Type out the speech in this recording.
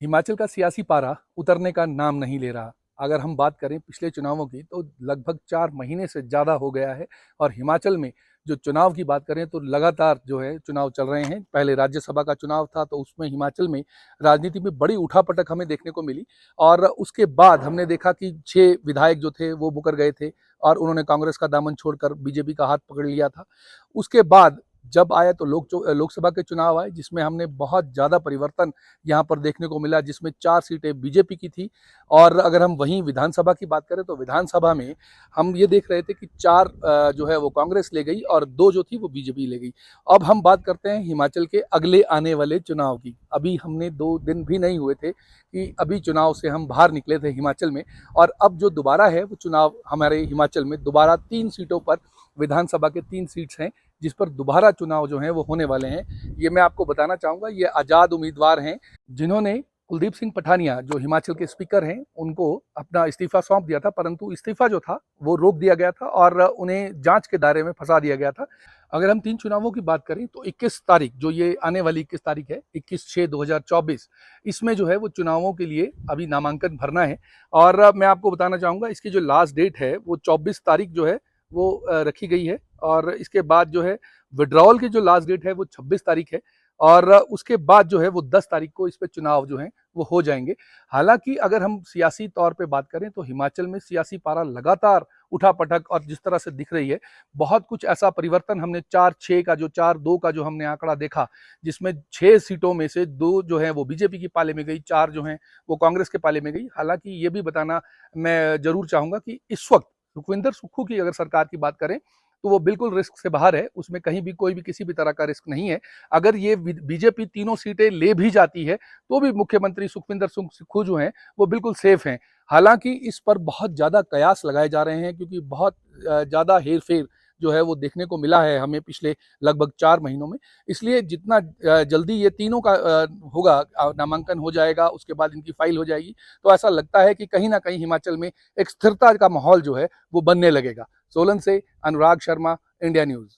हिमाचल का सियासी पारा उतरने का नाम नहीं ले रहा। अगर हम बात करें पिछले चुनावों की तो लगभग 4 महीने से ज़्यादा हो गया है और हिमाचल में जो चुनाव की बात करें तो लगातार जो है चुनाव चल रहे हैं। पहले राज्यसभा का चुनाव था तो उसमें हिमाचल में राजनीति में बड़ी उठापटक हमें देखने को मिली और उसके बाद हमने देखा कि 6 विधायक जो थे वो मुकर गए थे और उन्होंने कांग्रेस का दामन छोड़कर बीजेपी का हाथ पकड़ लिया था। उसके बाद जब आया तो लोकसभा के चुनाव आए जिसमें हमने बहुत ज़्यादा परिवर्तन यहाँ पर देखने को मिला, जिसमें 4 सीटें बीजेपी की थी। और अगर हम वहीं विधानसभा की बात करें तो विधानसभा में हम ये देख रहे थे कि 4 जो है वो कांग्रेस ले गई और 2 जो थी वो बीजेपी ले गई। अब हम बात करते हैं हिमाचल के अगले आने वाले चुनाव की। अभी हमने 2 दिन भी नहीं हुए थे कि अभी चुनाव से हम बाहर निकले थे हिमाचल में और अब जो दोबारा है वो चुनाव हमारे हिमाचल में दोबारा 3 सीटों पर, विधानसभा के 3 सीट्स हैं जिस पर दोबारा चुनाव जो हैं वो होने वाले हैं। ये मैं आपको बताना चाहूँगा, ये आज़ाद उम्मीदवार हैं जिन्होंने कुलदीप सिंह पठानिया जो हिमाचल के स्पीकर हैं उनको अपना इस्तीफा सौंप दिया था, परंतु इस्तीफा जो था वो रोक दिया गया था और उन्हें जांच के दायरे में फंसा दिया गया था। अगर हम 3 चुनावों की बात करें तो 21 तारीख जो ये आने वाली 21 तारीख है, 21/6/2024, इसमें जो है वो चुनावों के लिए अभी नामांकन भरना है। और मैं आपको बताना चाहूँगा इसकी जो लास्ट डेट है वो 24 तारीख जो है वो रखी गई है और इसके बाद जो है विड्रॉल की जो लास्ट डेट है वो 26 तारीख है और उसके बाद जो है वो 10 तारीख को इस पे चुनाव जो हैं वो हो जाएंगे। हालांकि अगर हम सियासी तौर पे बात करें तो हिमाचल में सियासी पारा लगातार उठापटक और जिस तरह से दिख रही है, बहुत कुछ ऐसा परिवर्तन हमने 4-6 का जो 4-2 का जो हमने आंकड़ा देखा, जिसमें 6 सीटों में से 2 जो है वो बीजेपी की पाले में गई, 4 जो हैं वो कांग्रेस के पाले में गई। हालांकि ये भी बताना मैं जरूर चाहूंगा कि इस वक्त सुखविंदर सुक्खू की अगर सरकार की बात करें तो वो बिल्कुल रिस्क से बाहर है, उसमें कहीं भी कोई भी किसी भी तरह का रिस्क नहीं है। अगर ये बीजेपी तीनों सीटें ले भी जाती है तो भी मुख्यमंत्री सुखविंदर सिंह सुक्खू जो हैं वो बिल्कुल सेफ हैं। हालांकि इस पर बहुत ज़्यादा कयास लगाए जा रहे हैं क्योंकि बहुत ज़्यादा हेरफेर जो है वो देखने को मिला है हमें पिछले लगभग 4 महीनों में। इसलिए जितना जल्दी ये तीनों का होगा, नामांकन हो जाएगा, उसके बाद इनकी फाइल हो जाएगी, तो ऐसा लगता है कि कहीं ना कहीं हिमाचल में एक स्थिरता का माहौल जो है वो बनने लगेगा। सोलन से अनुराग शर्मा, इंडिया न्यूज़।